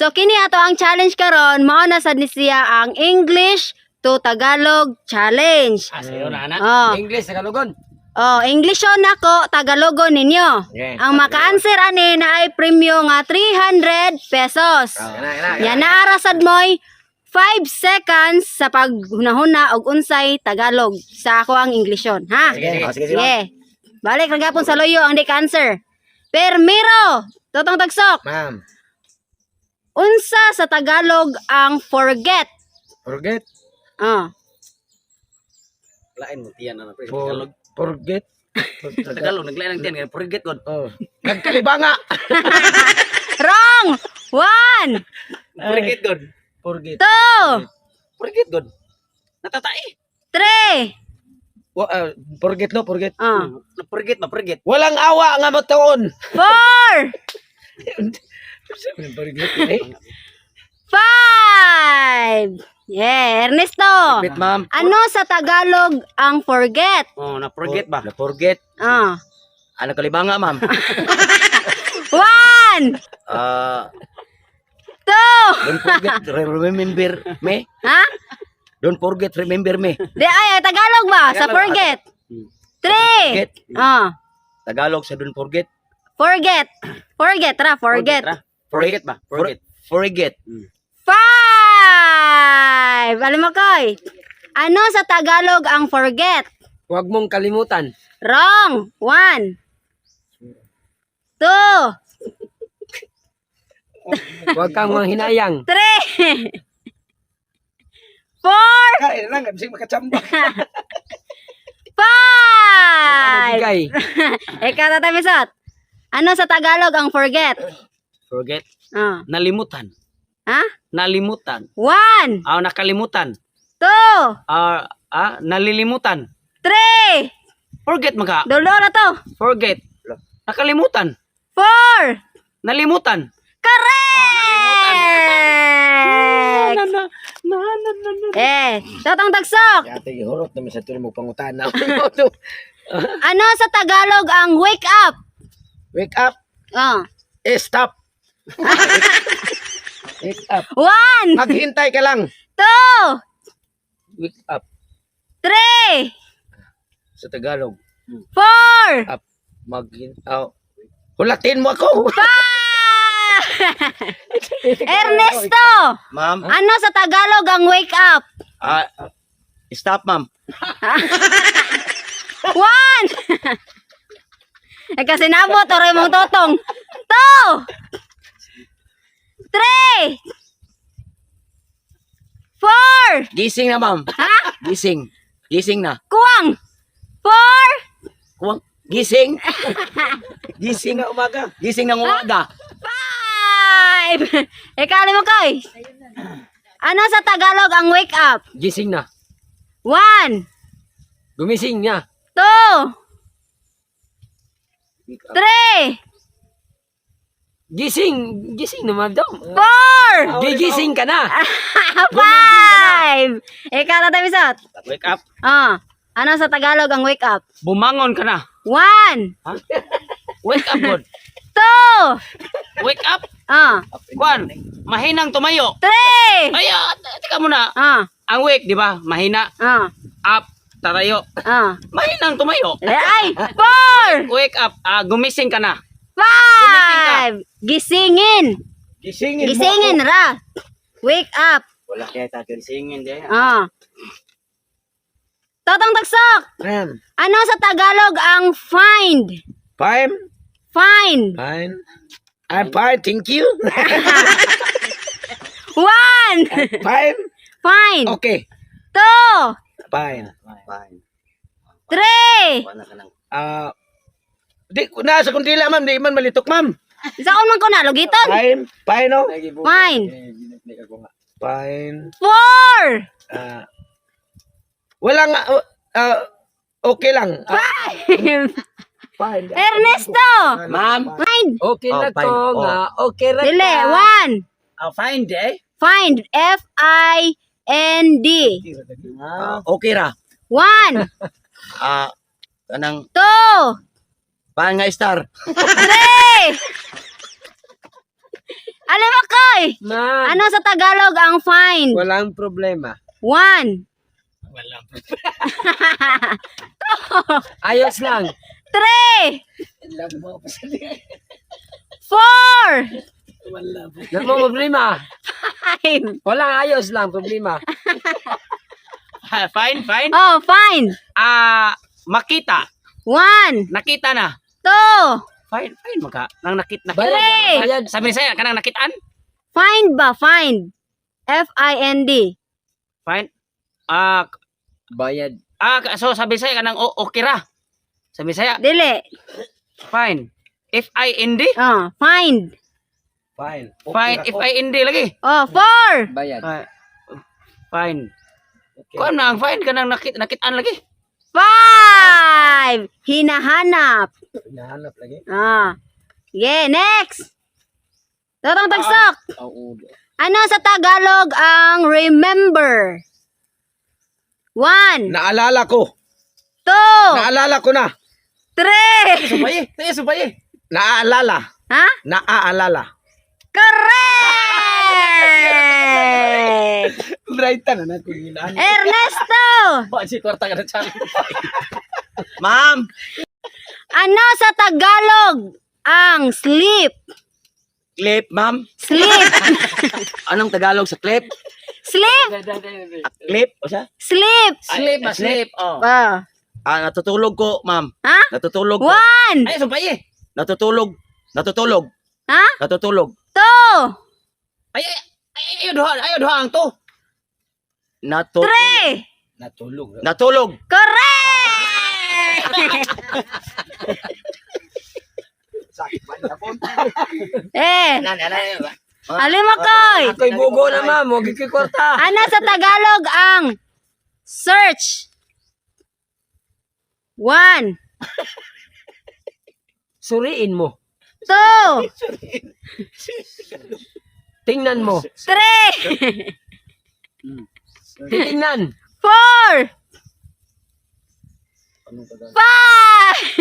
So kini ato ang challenge karon, mao na sad ni siya ang English to Tagalog challenge. Sayo na, Oh. English, Tagalogon. Oh, Englisho nako, Tagalogon ninyo. Okay. Ang maka-answer ani na ay premyo nga 300 pesos. Yan naarasad mo'y 5 seconds sa paghunahuna og unsay Tagalog sa ako ang Englisyon, ha? Sige. Sige. Balik ra gyapon sa loyo ang di-answer. Permiro, totong tagsok. Ma'am. Unsa sa Tagalog ang forget? Forget. Ah. Lain mo tiyan na Tagalog. Forget. Tagalog, naglain ang tiyan. Forget God. Oh. Nagkalibanga. Wrong. 1, Forget God. Forget. 2, Forget God. Natatai. 3. Forget no, forget. Ah. Forget ba, forget. Walang awa nga matuon. 4, Forget 5. Yeah, Ernesto. Forget, ma'am. Ano sa Tagalog ang forget? Oh, na-forget ba? Na-forget. Ah. Ano kalibanga, ma'am? 1, 2. Don't forget, remember me. Ha? Don't forget, remember me. Di ay Tagalog ba? Sa forget. 3. Forget. Ah. Tagalog sa don't forget. Forget. Forget ra, forget. Forget ba? Forget. Forget. 5. Alam mo koy. Ano sa Tagalog ang forget? Huwag mong kalimutan. Wrong. 1, 2, Huwag kang manghinayang. 3, 4, Kain lang, kasi makachamba. 5. Bigay. Ikaw tatamisot. Ano sa Tagalog ang forget? Forget. Ah. Nalimutan. Ha? Nalimutan. 1, Nakalimutan. 2, Nalilimutan. 3. Forget maka. Dulo na to. Forget. Nakalimutan. 4. Nalimutan. Correct! Totong tagsok. Ate, ihurot naman sa tulong mo pangutana. Ano sa Tagalog ang wake up? Wake up. Oh. Stop. Wake up. 1, Maghintay ka lang. 2, Wake up. 3, Sa Tagalog. 4, Up. Hulatin mo ako. 5. Ernesto, Ma'am. ano sa Tagalog ang wake up? Stop, ma'am. 1. Kasi nabot, oray mong totong. 2, 3, 4. Gising na, ma'am. Ha? Gising. Gising na. Kuwang. 4, Kuwang. Gising. Gising na umaga. Gising ng umaga. 5. Ikaw mo koy. Ano sa Tagalog ang wake up? Gising na. 1, Gumising niya. 2, 3, Gising. Gising naman daw. 4. Gigising ka na. 5. Ikaw tatamisot. Wake up. Ano sa Tagalog ang wake up? Bumangon ka na. 1, Ha? Wake up, God. 2, Wake up. 3, Kwan. Mahinang tumayo. Ay, teka muna. Ang wake, di ba? Mahina. Up. Tatayo. Mahinang tumayo. Ay, 4, Wake up. Gumising ka na. 5. Gisingin. Gisingin ra. Wake up. Wala kaya tayo gisingin. Totong tagsok. Ma'am. Ano sa Tagalog ang find? Fine. Find. Fine. I'm fine, thank you. 1, Fine. find. Okay. 2, Fine. Fine. 3. Di ko na sa kundila, ma'am. Di man malitok, ma'am. Saan man ko na lugiton? Fine. Fine, no? Fine. Fine. 4. Walang, okay lang. 5. Fine. Ernesto. Ma'am. Find. Okay na to nga. Okay na Dili. 1. Find, eh? Find. F-I-N-D. Okay ra. 1, Kanang, 2, paan nga star? 3. Alimakoy! Ma'am. Ano sa Tagalog ang find? Walang problema. 1. Wala. Ayos lang. 3. 4. Wala problema. 5. Walang ayos lang, problema. Fine, fine. Oh, find. Makita. 1. Nakita na. 2. Fine, fine maka. Nang nakita. Bayad. Bayad. Sabi ni saya kanang nakitaan? Find ba? Find. F-I-N-D. Fine. Bayad. So sabi saya kanang okay ra. Sabi saya, Dili. fine. F-I-N-D? Oh, find. Fine. Fine, F-I-N-D lagi. Oh, 4. Bayad. Fine. Okay. Kuan na ang fine kanang nakitaan lagi. 5. Hinahanap. Hinahanap lagi. Yeah, next. Tatang tagsok. Oo. Ano sa Tagalog ang remember? 1. Naalala ko. 2. Naalala ko na. 3. Subaye. Naaalala. Ha? Naaalala. Correct! Brightan na nakulinan. Ernesto! Ba si kwarta ka na chan. Ma'am. Ano sa Tagalog ang sleep? Clip, ma'am. Sleep. Anong Tagalog sa clip? Sleep. Clip, o siya? Sleep. Sleep. Oh. Natutulog ko, ma'am. Ha? Natutulog ko. 1. Ay, subaye. Natutulog. Ha? Natutulog. 2. Ayaw duha ang to. 3. Natulog. Correct! Alimakoy. Ako'y bugo na ma'am. Huwag ikikwarta. Ano sa Tagalog ang search? 1. Suriin mo. 2. Tingnan mo. 3. Titingnan. 4. 5.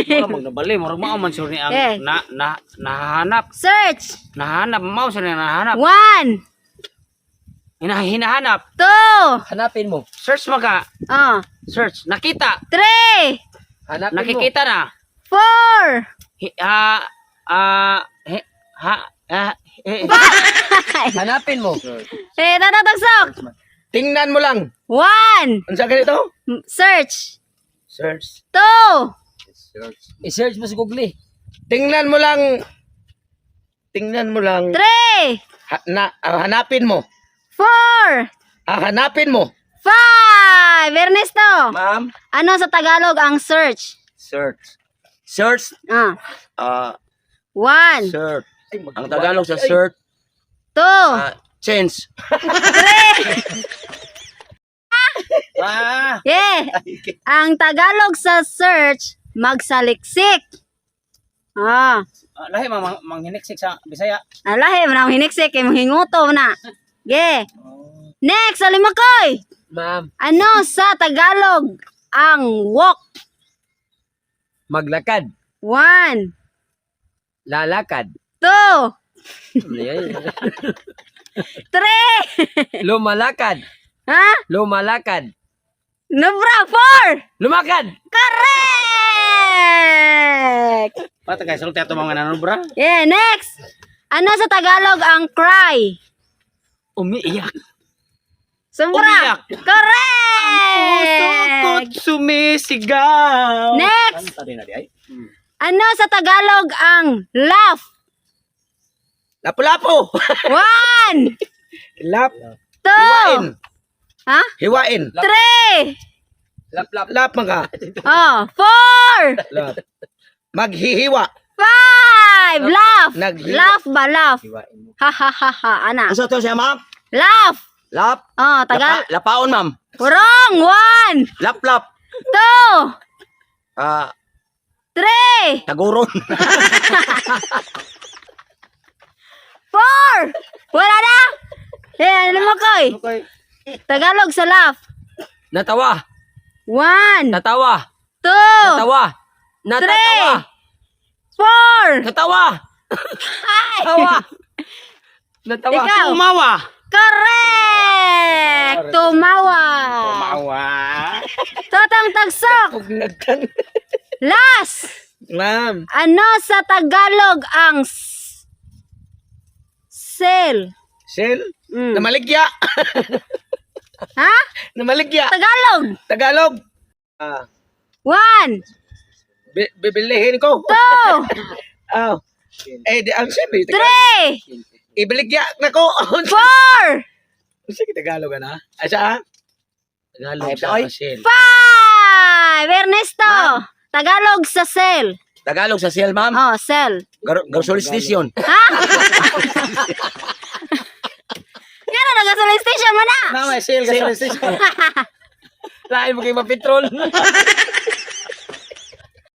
Mura magnabali, mura mao man sure ni ang Eh. nahanap. Search. Nahanap mao sure ni nahanap. 1. Hinahanap. 2. Hanapin mo. Search maka. Search. Nakita. 3. Hanapin mo. Nakikita na. 4. Hanapin mo. Tatatagsok. Tingnan mo lang. 1. Ano sa ganito? Search. Search. 2. I-search mo sa Google. Tingnan mo lang. 3. Hanapin mo. 4. Hanapin mo. 5. Ernesto. Ma'am. Ano sa Tagalog ang search? Search. Search. 1. Search. Ang Tagalog sa search, 2. change. 3. Yeah. Ang Tagalog sa search, magsaliksik. Lahi manghiniksik sa Bisaya. Alahe, manang hiniksik, kay manghinguto na. Yeah. Next, Alimakoy. Ma'am. Ano sa Tagalog ang walk? Maglakad. 1. Lalakad. 2. 3. Lumalakad. Ha? Lumalakad. Nubra, 4. Lumakad. Correct! Pata kay sulti ato mga nanubra. Yeah, next. Ano sa Tagalog ang cry? Umiiyak. Sumbra. Umiyak. Correct! Sumisigaw. Next. Kanta din na di ay. Ano sa Tagalog ang laugh? Lapu-lapu. 1. Lap. 2. Hiwain. Ha? Hiwain. 3. Lap mga. 4. Lap. Maghihiwa. 5. Laugh. Naghiwa. Laugh ba? Laugh. Hiwain mo. Ha ha ha ha. Ana. Asa to siya, ma'am? Laugh. Lap. Tagal. Lapaon, ma'am. Wrong. 1. Lap. 2. 3. Taguron. 4. Wala na. Ano mo, Koy? Tagalog sa laugh. Natawa. 1. Natawa. 2. Natawa. Natatawa. 4. Natawa. Tawa. Natawa. Ikaw. Tumawa. Correct! Tumawa. Tumawa. Totang tagsok. Pugnagkan. Last! Ma'am. Ano sa Tagalog ang sel? Sel. Mm. Namaligya. Ha? Namaligya. Tagalog. Tagalog. 1, Bibilihin ko. 2, Oh. Di ang siyempre. 3, Ibiligya na ko. 4, Sige, Tagalog na. Asa? Tagalog sa sel. 5. Ernesto. Tagalog sa sel. Tagalog sa sel, ma'am. Oh, sel. Grocery station. Ha? Yan na, nag-gasoline station mo na. Mama, sel ka sa station. Lain mo kayo mapitrol.